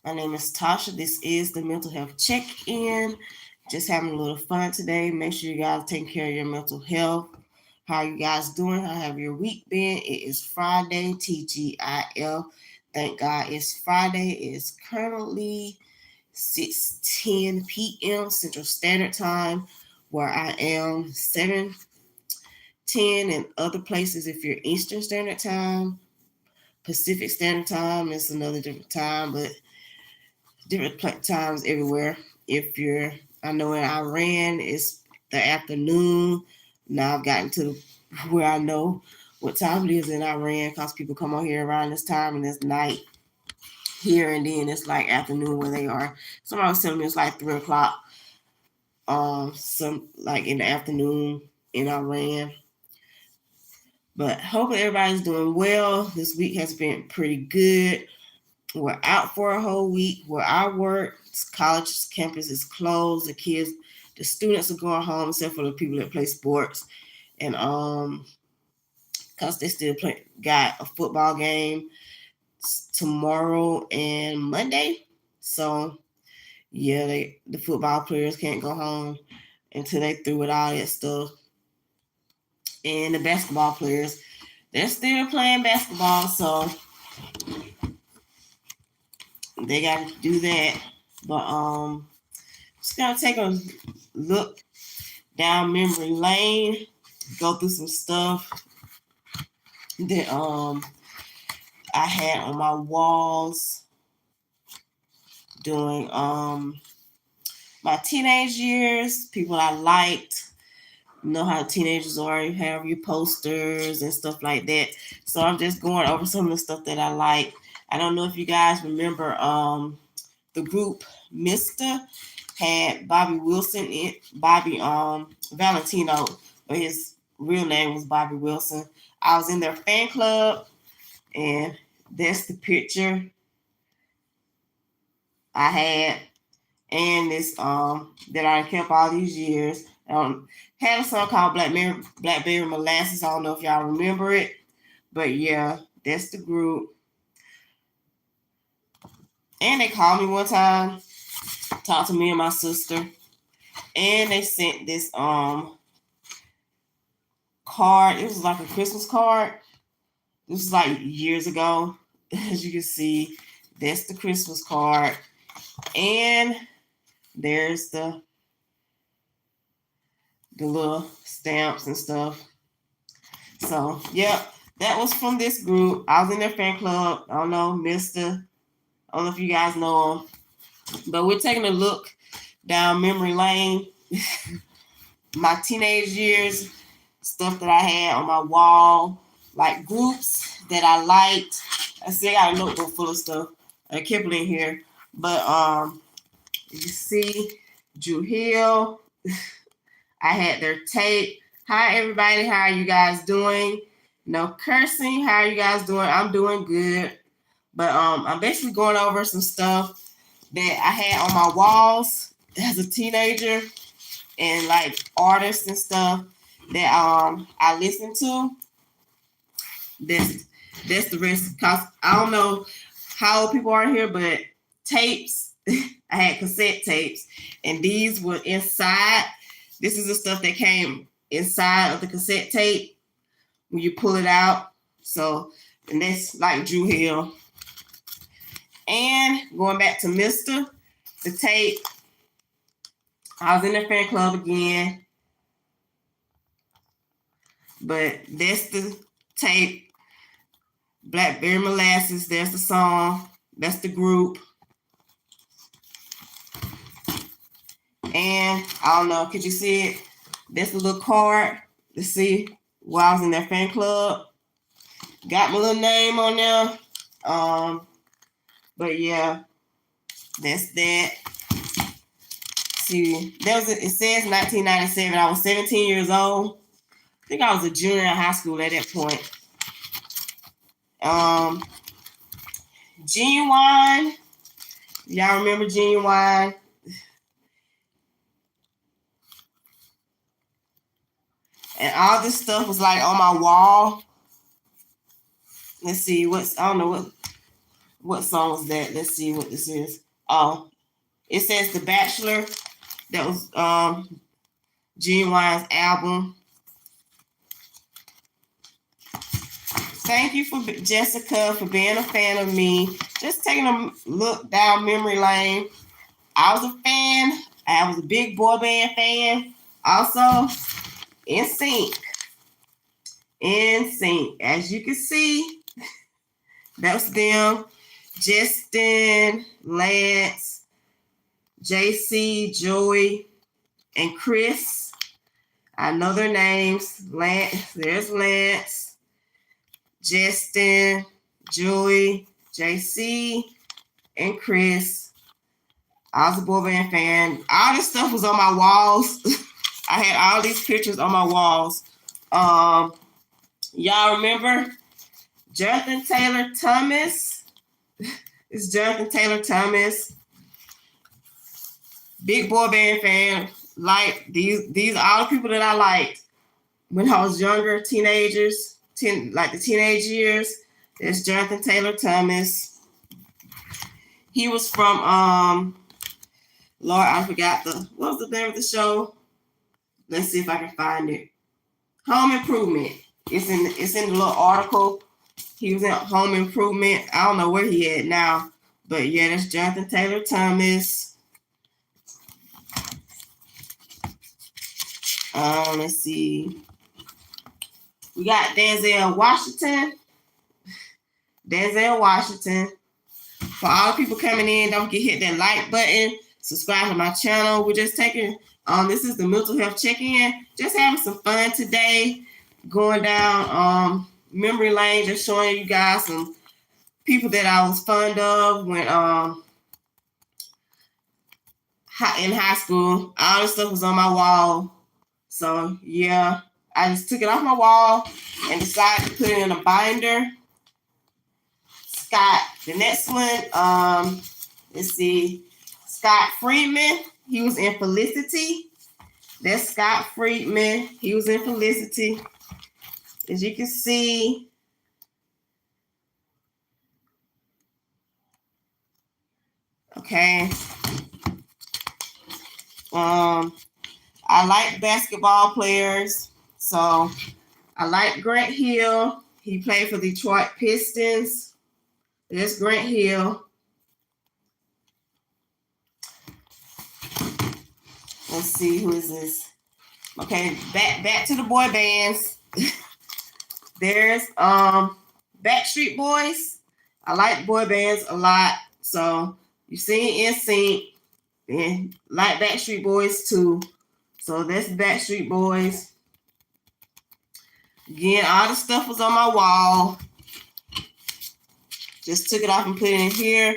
My name is Tasha. This is the Mental Health Check-In. Just having a little fun today. Make sure you guys take care of your mental health. How are you guys doing? How have your week been? It is Friday, TGIL. Thank God it's Friday. It is currently 6:10 p.m. Central Standard Time, where I am 7:10 in other places. If you're Eastern Standard Time, Pacific Standard Time, it's another different time, but different times everywhere. If you're, I know in Iran, it's the afternoon. Now I've gotten to where I know what time it is in Iran because people come on here around this time and it's night here, and then it's like afternoon where they are. Somebody was telling me it's like 3 o'clock, some like in the afternoon in Iran. But hopefully everybody's doing well. This week has been pretty good. We're out for a whole week where I work. College campus is closed. The students are going home except for the people that play sports. And cause they still got a football game tomorrow and Monday. So yeah, the football players can't go home until they through with all that stuff. And the basketball players, they're still playing basketball, so they got to do that. But just gonna take a look down memory lane, go through some stuff that I had on my walls during my teenage years, people I liked. You know how teenagers are, you have your posters and stuff like that. So I'm just going over some of the stuff that I like. I don't know if you guys remember the group Mr. had Bobby Wilson in Bobby Valentino, but his real name was Bobby Wilson. I was in their fan club, and that's the picture I had, and this that I kept all these years. Had a song called Blackberry Molasses. I don't know if y'all remember it, but yeah, that's the group. And they called me one time, talked to me and my sister, and they sent this card. It was like a Christmas card. This was like years ago. As you can see, that's the Christmas card. And there's the little stamps and stuff. So, yep, that was from this group. I was in their fan club. I don't know, Mr. I don't know if you guys know him. But we're taking a look down memory lane. My teenage years, stuff that I had on my wall, like groups that I liked. I see I got a notebook full of stuff. I kept it in here. But you see Drew Hill. I had their tape. Hi everybody, how are you guys doing? No cursing. How are you guys doing? I'm doing good. But I'm basically going over some stuff that I had on my walls as a teenager, and like artists and stuff that I listened to. That's the rest. Cause I don't know how old people are here, but tapes. I had cassette tapes, and these were inside. This is the stuff that came inside of the cassette tape when you pull it out. So, and that's like Drew Hill. And going back to Mr. The tape, I was in the fan club again, but that's the tape. Blackberry Molasses, there's the song, that's the group. And I don't know, could you see it? That's the little card to see where I was in that fan club. Got my little name on there. But yeah, that's that. See, it says 1997. I was 17 years old. I think I was a junior in high school at that point. Genuine. Y'all remember Genuine? And all this stuff was like on my wall. Let's see, I don't know what What song was that? Let's see what this is. Oh, it says The Bachelor. That was Genuine's album. Thank you for Jessica for being a fan of me. Just taking a look down memory lane. I was a fan. I was a big boy band fan. Also, NSYNC. NSYNC. As you can see, that's them. Justin, Lance, JC, Joey, and Chris. I know their names. Lance, there's Lance, Justin, Joey, JC, and Chris. I was a boy band fan. All this stuff was on my walls. I had all these pictures on my walls. Y'all remember Jonathan Taylor Thomas? It's Jonathan Taylor Thomas. Big boy band fan. Like these are all the people that I liked when I was younger, teenagers, like the teenage years. There's Jonathan Taylor Thomas. He was from Lord, I forgot what was the name of the show? Let's see if I can find it. Home Improvement. It's in the little article. He was in Home Improvement. I don't know where he at now, but yeah, that's Jonathan Taylor Thomas. Let's see. We got Denzel Washington. Denzel Washington. For all the people coming in, don't forget to hit that like button. Subscribe to my channel. We're just taking this is the mental health check-in. Just having some fun today. Going down memory lane, just showing you guys some people that I was fond of when in high school. All this stuff was on my wall. So yeah, I just took it off my wall and decided to put it in a binder. Scott, the next one, let's see, Scott Friedman. He was in Felicity. That's Scott Friedman. He was in Felicity. As you can see, okay. I like basketball players, so I like Grant Hill. He played for Detroit Pistons. There's Grant Hill. Let's see, who is this? Okay, back to the boy bands. There's Backstreet Boys. I like boy bands a lot. So you've seen NSYNC and like Backstreet Boys too. So that's Backstreet Boys. Again, all the stuff was on my wall. Just took it off and put it in here.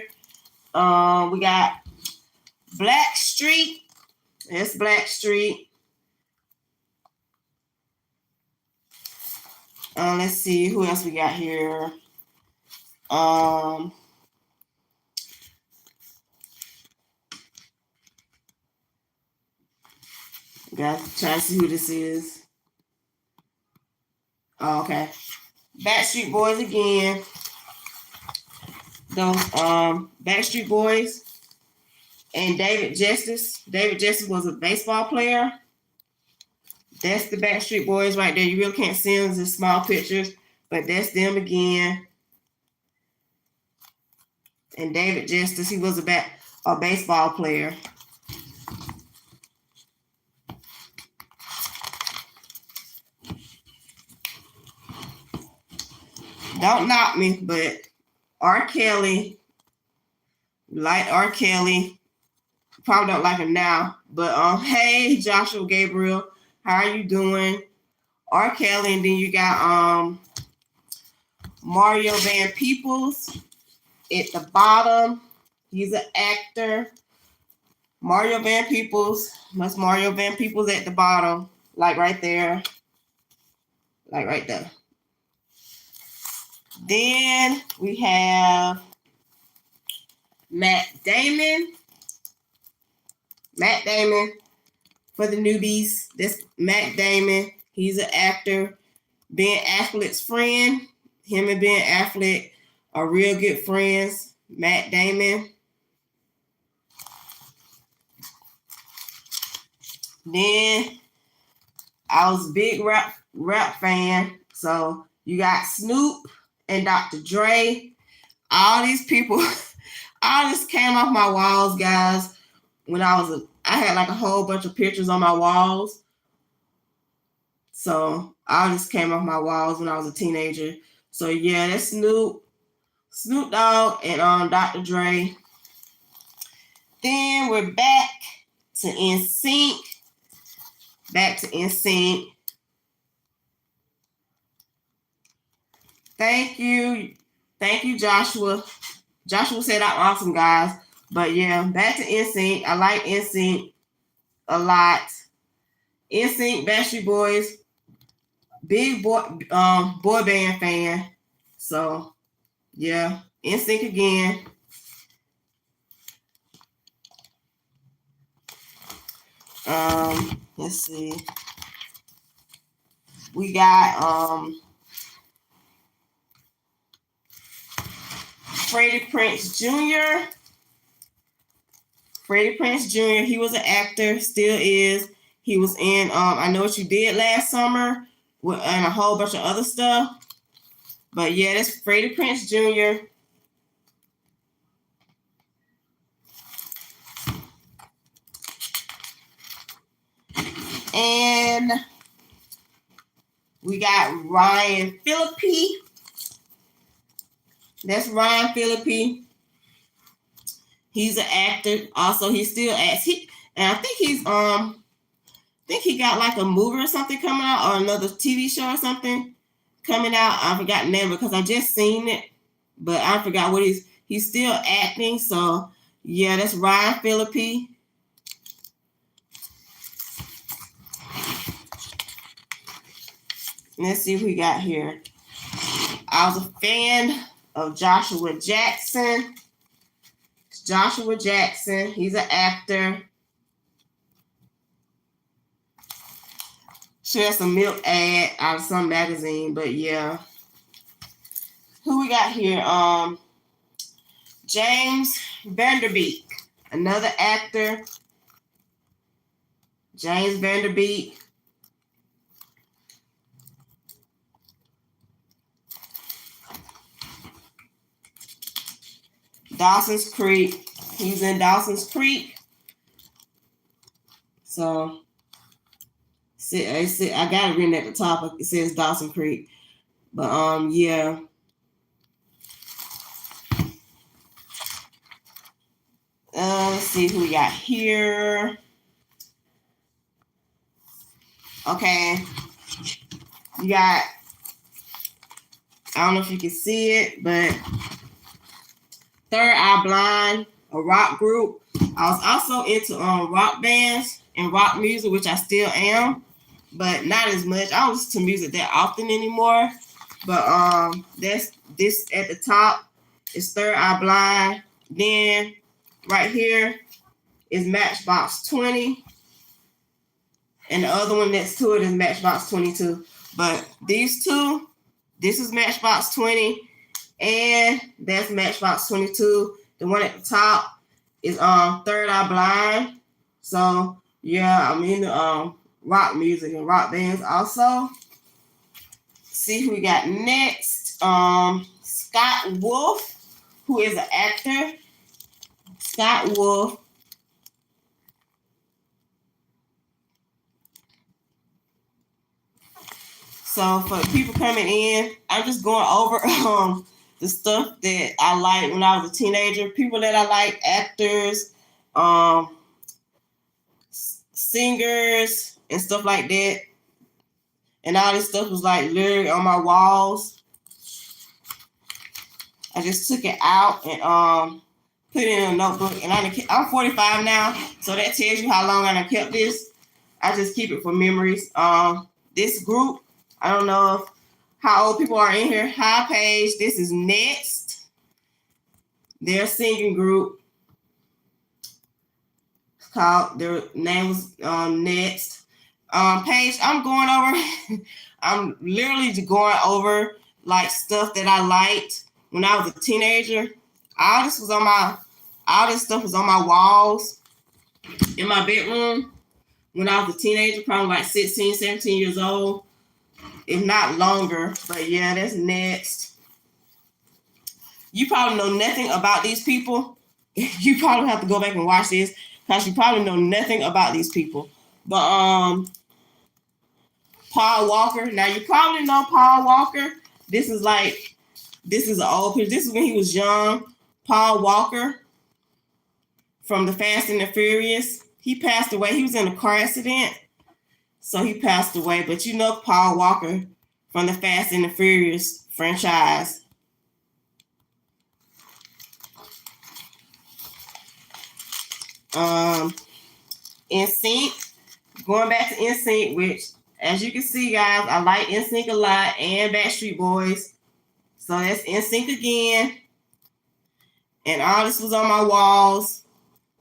We got Blackstreet. That's Blackstreet. Let's see who else we got here. Got to try to see who this is. Oh, okay. Backstreet Boys again. Those Backstreet Boys and David Justice. David Justice was a baseball player. That's the Backstreet Boys right there. You really can't see them in small pictures, but that's them again. And David Justice, he was a baseball player. Don't knock me, but R. Kelly, like R. Kelly, probably don't like him now, but hey, Joshua Gabriel, how are you doing? R. Kelly, and then you got Mario Van Peebles at the bottom. He's an actor. Mario Van Peebles. That's Mario Van Peebles at the bottom, like right there. Like right there. Then we have Matt Damon. Matt Damon for the newbies. That's Matt Damon. He's an actor. Ben Affleck's friend. Him and Ben Affleck are real good friends. Matt Damon. Then I was a big rap fan. So you got Snoop and Dr. Dre. All these people, all this came off my walls, guys. When I had like a whole bunch of pictures on my walls. So all this came off my walls when I was a teenager. So yeah, that's Snoop Dogg, and Dr. Dre. Then we're back to NSYNC. Back to NSYNC. Thank you, Joshua. Joshua said I'm awesome, guys. But yeah, back to NSYNC. I like NSYNC a lot. NSYNC, Backstreet Boys, big boy band fan. So yeah, NSYNC again. Let's see. We got Freddie Prinze Jr. Freddie Prinze Jr. He was an actor, still is. He was in I Know What You Did Last Summer and a whole bunch of other stuff. But yeah, that's Freddie Prinze Jr. And we got Ryan Phillippe. That's Ryan Phillippe. He's an actor. Also, he still acts. And I think he got like a movie or something coming out, or another TV show or something coming out. I forgot the name because I just seen it, but I forgot what he's still acting. So yeah, that's Ryan Phillippe. Let's see who we got here. I was a fan of Joshua Jackson. Joshua Jackson, he's an actor. She has some milk ad out of some magazine, but yeah. Who we got here? James Van Der Beek, another actor. James Van Der Beek. Dawson's Creek. He's in Dawson's Creek. So, I got it written at the top. It says Dawson Creek. But yeah. Let's see who we got here. Okay. You got, I don't know if you can see it, but Third Eye Blind, a rock group. I was also into rock bands and rock music, which I still am, but not as much. I don't listen to music that often anymore. But that's this at the top is Third Eye Blind. Then right here is Matchbox 20. And the other one next to it is Matchbox 22. But these two, this is Matchbox 20, and that's Matchbox 22. The one at the top is Third Eye Blind. So yeah, I'm into rock music and rock bands also. See who we got next. Scott Wolf, who is an actor. Scott Wolf. So for the people coming in, I'm just going over the stuff that I liked when I was a teenager. People that I like, actors, singers, and stuff like that. And all this stuff was like literally on my walls. I just took it out and put it in a notebook. And I'm 45 now, so that tells you how long I kept this. I just keep it for memories. This group, I don't know how old people are in here. Hi, Paige. This is Next. Their singing group. Their name was Next. Paige, I'm literally going over like stuff that I liked when I was a teenager. All this stuff was on my walls in my bedroom when I was a teenager, probably like 16, 17 years old, if not longer. But yeah, that's next. You probably know nothing about these people. You probably have to go back and watch this because you probably know nothing about these people. But Paul Walker. Now you probably know Paul Walker. This is an old picture. This is when he was young. Paul Walker from the Fast and the Furious. He passed away. He was in a car accident, so he passed away. But you know Paul Walker from the Fast and the Furious franchise. NSYNC. Going back to NSYNC, which, as you can see, guys, I like NSYNC a lot, and Backstreet Boys. So that's NSYNC again. And all this was on my walls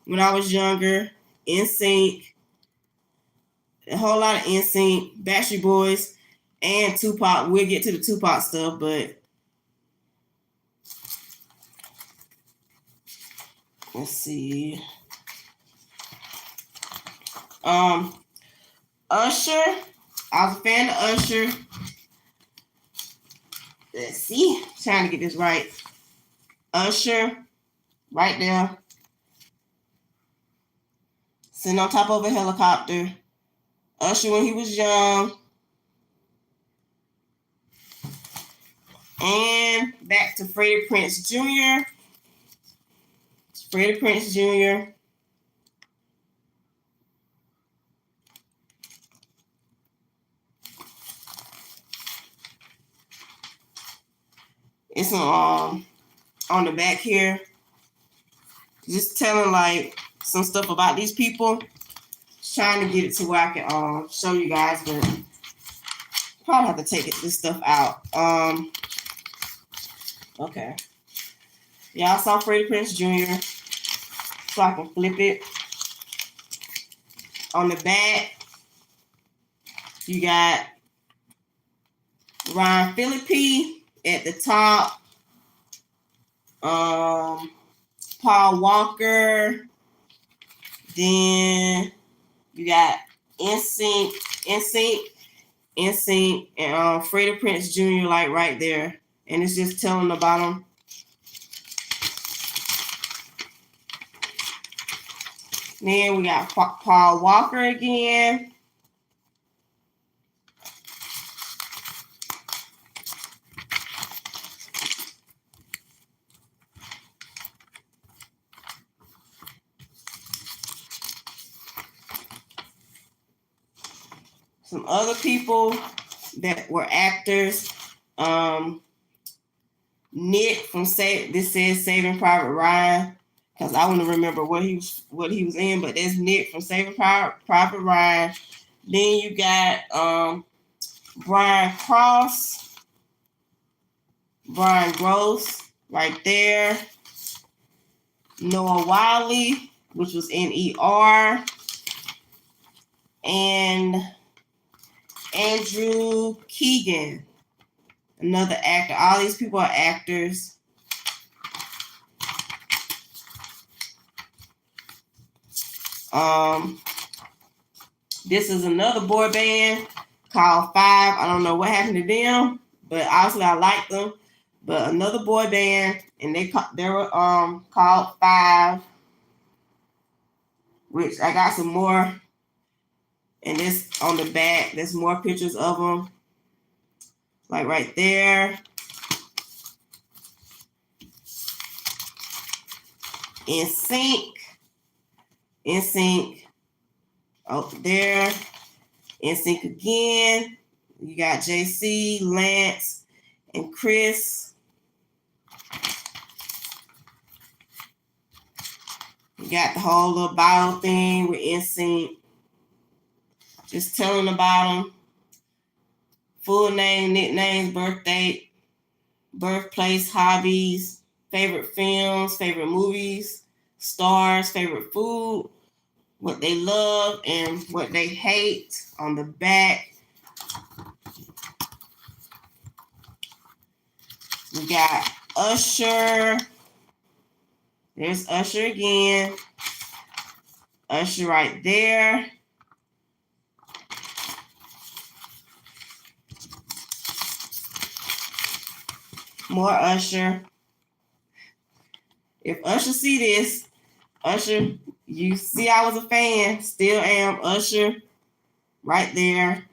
when I was younger. NSYNC. A whole lot of NSYNC, Backstreet Boys, and Tupac. We'll get to the Tupac stuff, but let's see. Usher. I was a fan of Usher. Let's see. Trying to get this right. Usher, right there. Sitting on top of a helicopter. Usher when he was young. And back to Freddie Prinze Jr. Freddie Prinze Jr. It's on the back here. Just telling like some stuff about these people. Just trying to get it to where I can show you guys, but probably have to take this stuff out. Okay. Y'all saw Freddie Prinze Jr. So I can flip it. On the back, you got Ryan Phillippe at the top. Paul Walker. Then you got NSYNC, and Freddie Prinze Jr. like right there. And it's just telling about them. Then we got Paul Walker again. Some other people that were actors. Nick from this says Saving Private Ryan, because I want to remember what he was in, but there's Nick from Saving Private Ryan. Then you got Brian Gross right there. Noah Wyle, which was in ER. And Andrew Keegan, another actor. All these people are actors. This is another boy band called Five. I don't know what happened to them, but obviously I like them. But another boy band, and they were called Five, which I got some more. And this on the back, there's more pictures of them, like right there. NSYNC over there. NSYNC again. You got JC, Lance, and Chris. You got the whole little bio thing with NSYNC. Just telling about them. Full name, nicknames, birth date, birthplace, hobbies, favorite films, favorite movies, stars, favorite food, what they love and what they hate on the back. We got Usher. There's Usher again. Usher right there. More Usher. If Usher see this, Usher, you see I was a fan. Still am. Usher right there.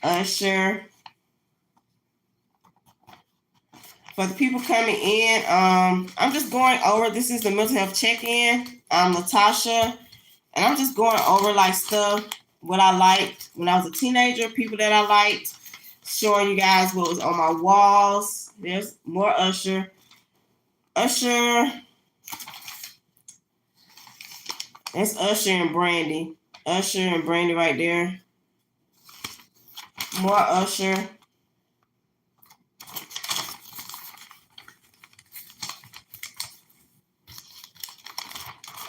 Usher. For the people coming in, I'm just going over. This is the mental health check-in. I'm Natasha, and I'm just going over like stuff, what I liked when I was a teenager, people that I liked, showing you guys what was on my walls. There's more Usher. Usher. That's Usher and Brandy. Usher and Brandy right there. More Usher.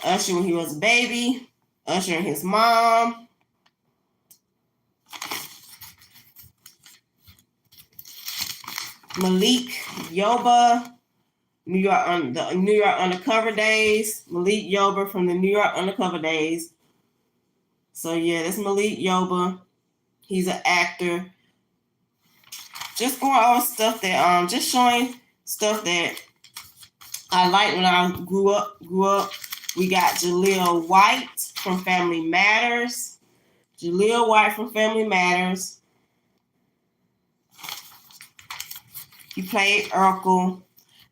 Usher when he was a baby. Usher and his mom. Malik Yoba, New York Undercover Days. Malik Yoba from the New York Undercover Days. So yeah, that's Malik Yoba. He's an actor. Just going over stuff that just showing stuff that I liked when I grew up. We got Jaleel White from Family Matters. Jaleel White from Family Matters. He played Urkel.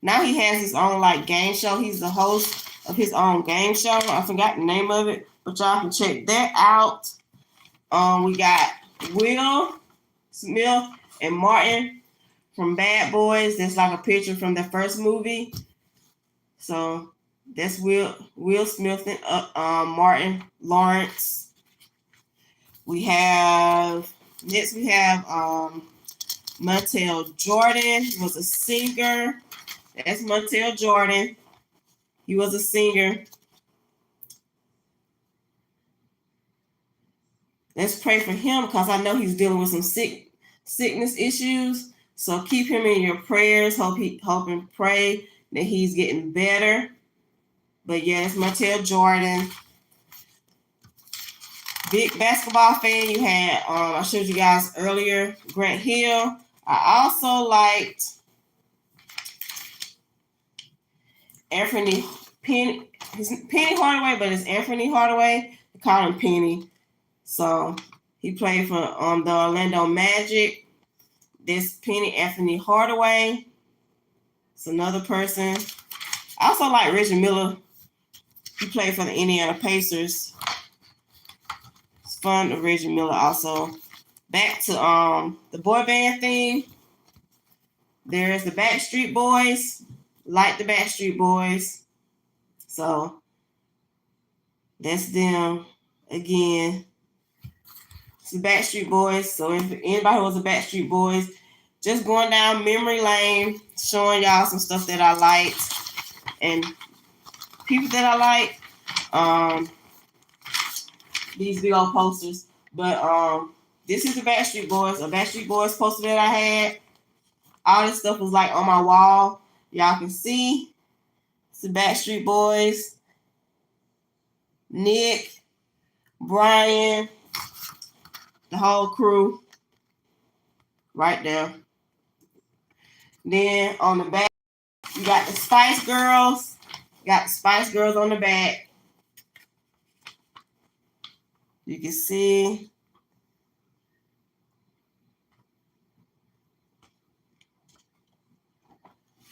Now he has his own like game show. He's the host of his own game show. I forgot the name of it, but y'all can check that out. We got Will Smith and Martin from Bad Boys. That's like a picture from the first movie. So that's Will Smith and Martin Lawrence. We have Montel Jordan was a singer. That's Montel Jordan. He was a singer. Let's pray for him because I know he's dealing with some sickness issues. So keep him in your prayers. Hope and pray that he's getting better. But yeah, it's Montel Jordan. Big basketball fan. You had I showed you guys earlier, Grant Hill. I also liked Anthony Penny. He's Penny Hardaway, but it's Anthony Hardaway. They call him Penny. So he played for the Orlando Magic. This Penny Anthony Hardaway. It's another person. I also like Reggie Miller. He played for the Indiana Pacers. It's fun of Reggie Miller also. Back to the boy band theme. There's the Backstreet Boys. Like the Backstreet Boys. So that's them again. It's the Backstreet Boys. So if anybody who was a Backstreet Boys, just going down memory lane, showing y'all some stuff that I liked and people that I like. These big old posters. But this is the Backstreet Boys. A Backstreet Boys poster that I had. All this stuff was like on my wall. Y'all can see. It's the Backstreet Boys. Nick, Brian, the whole crew. Right there. Then on the back, you got the Spice Girls. Got the Spice Girls on the back. You can see.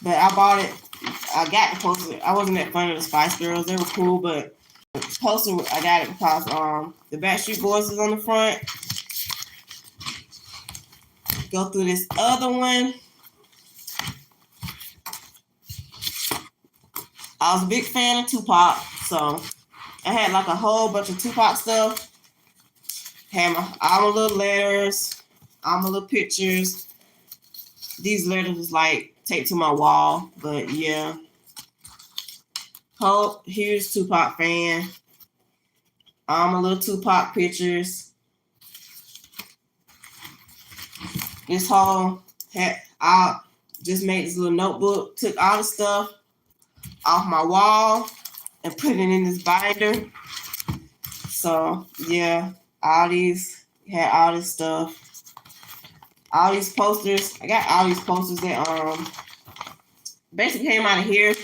But I bought it. I got the poster. I wasn't that fan of the Spice Girls. They were cool, but the poster, I got it because the Backstreet Boys is on the front. Go through this other one. I was a big fan of Tupac, so I had like a whole bunch of Tupac stuff. Had all my little letters, all my little pictures. These letters was like taped to my wall, but yeah. Hope, huge Tupac fan. All my little Tupac pictures. This whole I just made this little notebook, took all the stuff, off my wall and put it in this binder. So yeah, all these had all this stuff. All these posters. I got all these posters that basically came out of here.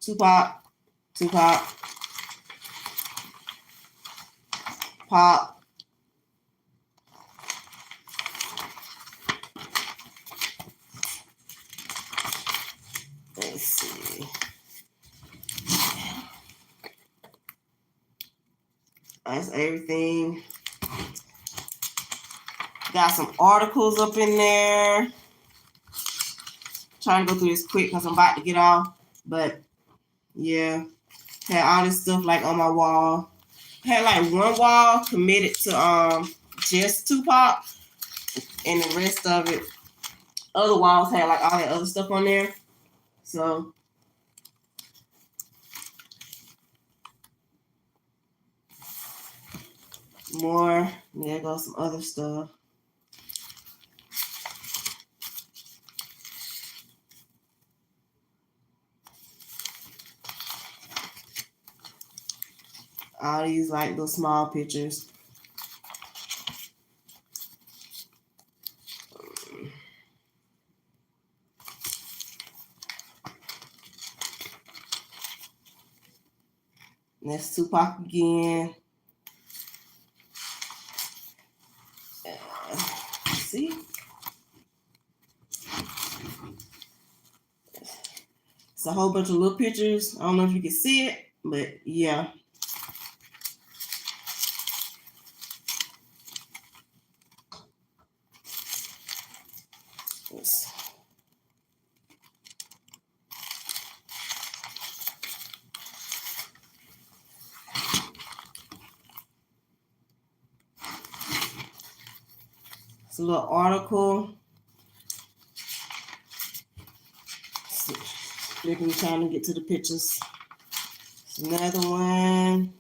Tupac, Pop. Let's see. That's everything. Got some articles up in there. Trying to go through this quick because I'm about to get off. But yeah, had all this stuff like on my wall. Had like one wall committed to just Tupac, and the rest of it, other walls had like all that other stuff on there. So more, there goes some other stuff. All these like little small pictures. That's Tupac again. See? It's a whole bunch of little pictures. I don't know if you can see it, but yeah. It's a little article. Flipping, trying to get to the pictures. It's another one.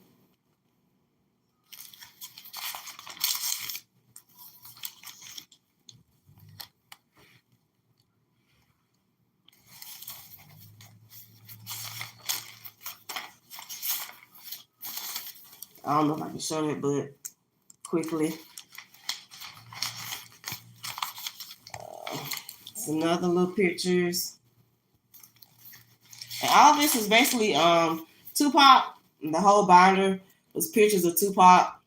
I don't know if I can show it, but quickly. It's another little pictures. And all this is basically Tupac. The whole binder was pictures of Tupac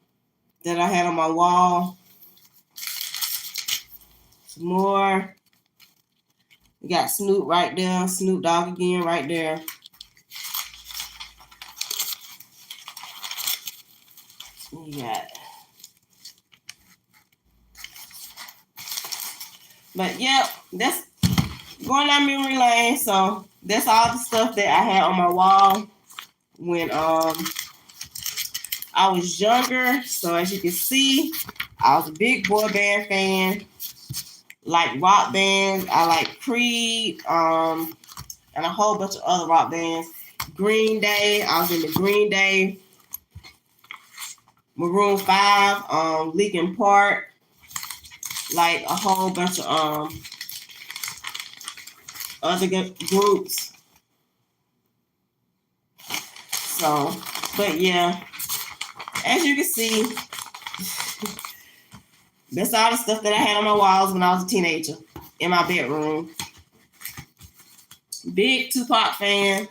that I had on my wall. Some more. We got Snoop right there. Snoop Dogg again right there. You got. But yeah, that's going down memory lane. So that's all the stuff that I had on my wall when I was younger. So as you can see, I was a big boy band fan. Like rock bands. I like Creed, and a whole bunch of other rock bands. Green Day. I was into Green Day. Maroon 5, Linkin Park. Like a whole bunch of other groups. So, but yeah, as you can see, that's all the stuff that I had on my walls when I was a teenager in my bedroom. Big Tupac fan,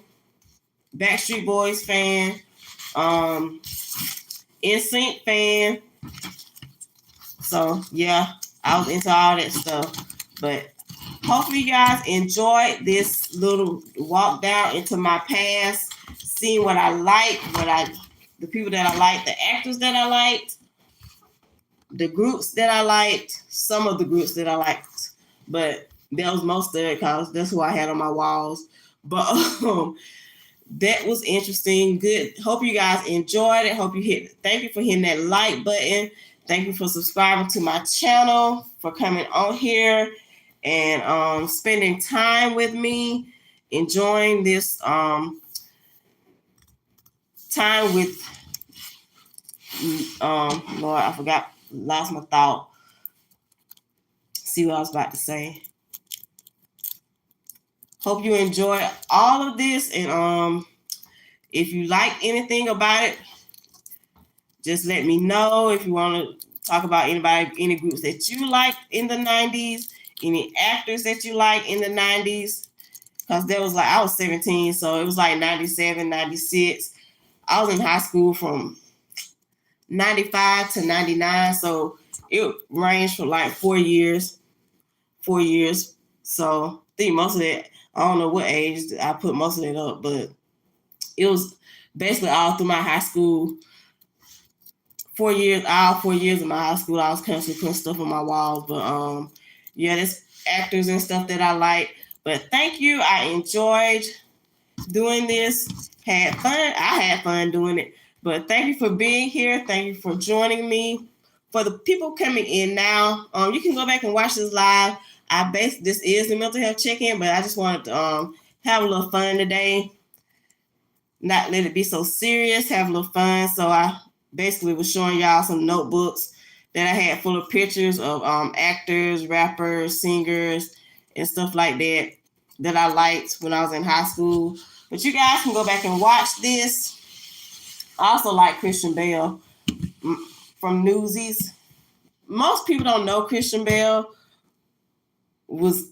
Backstreet Boys fan, NSYNC fan. So yeah, I was into all that stuff. But hopefully you guys enjoyed this little walk down into my past, seeing what I like, the people that I liked, the actors that I liked, the groups that I liked, some of the groups that I liked. But that was most of it because that's who I had on my walls. But that was interesting. Good. Hope you guys enjoyed it. Thank you for hitting that like button. Thank you for subscribing to my channel, for coming on here and spending time with me, enjoying this time with Lord, I forgot, lost my thought. See what I was about to say. hope you enjoy all of this. And if you like anything about it, just let me know. If you want to talk about any groups that you like in the 90s, any actors that you like in the 90s. Because there was I was 17, so it was like 97, 96. I was in high school from 95 to 99, so it ranged for like 4 years. 4 years. So I think most of that, I don't know what age I put most of it up, but it was basically all through my high school. 4 years, all 4 years of my high school, I was constantly putting stuff on my walls. But yeah, there's actors and stuff that I like. But thank you. I enjoyed doing this. Had fun. I had fun doing it. But thank you for being here. Thank you for joining me. For the people coming in now, you can go back and watch this live. This is the mental health check-in, but I just wanted to have a little fun today. Not let it be so serious. Have a little fun. So I basically was showing y'all some notebooks that I had full of pictures of actors, rappers, singers, and stuff like that I liked when I was in high school. But you guys can go back and watch this. I also like Christian Bale from Newsies. Most people don't know Christian Bale was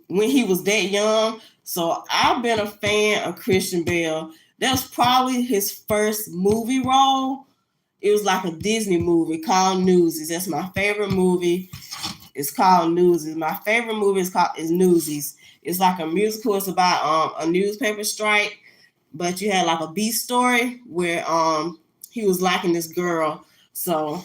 when he was that young. So I've been a fan of Christian Bale. That was probably his first movie role. It was like a Disney movie called Newsies. That's my favorite movie. It's called Newsies. My favorite movie is Newsies. It's like a musical. It's about a newspaper strike, but you had like a B story where he was liking this girl. So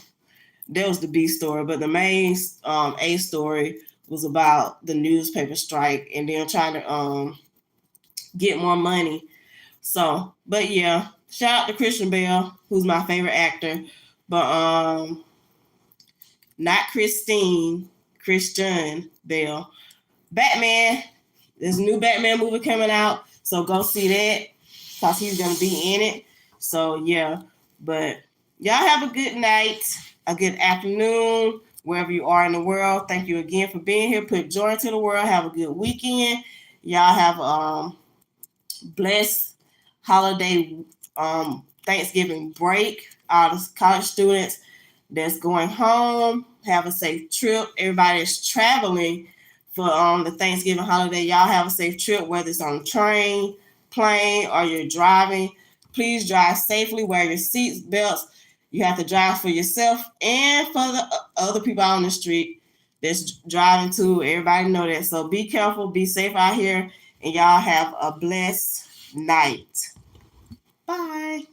that was the B story. But the main A story was about the newspaper strike and then trying to get more money. So, but yeah, shout out to Christian Bale, who's my favorite actor. But not Christian Bale. Batman. There's a new Batman movie coming out, so go see that because he's gonna be in it. So yeah, but y'all have a good night, a good afternoon, wherever you are in the world. Thank you again for being here. Put joy into the world. Have a good weekend. Y'all have blessed holiday Thanksgiving break. All the college students that's going home, have a safe trip. Everybody that's traveling for the Thanksgiving holiday, y'all have a safe trip, whether it's on a train, plane, or you're driving. Please drive safely, wear your seat belts. You have to drive for yourself and for the other people out on the street that's driving too. Everybody know that. So be careful, be safe out here, and y'all have a blessed night. Bye.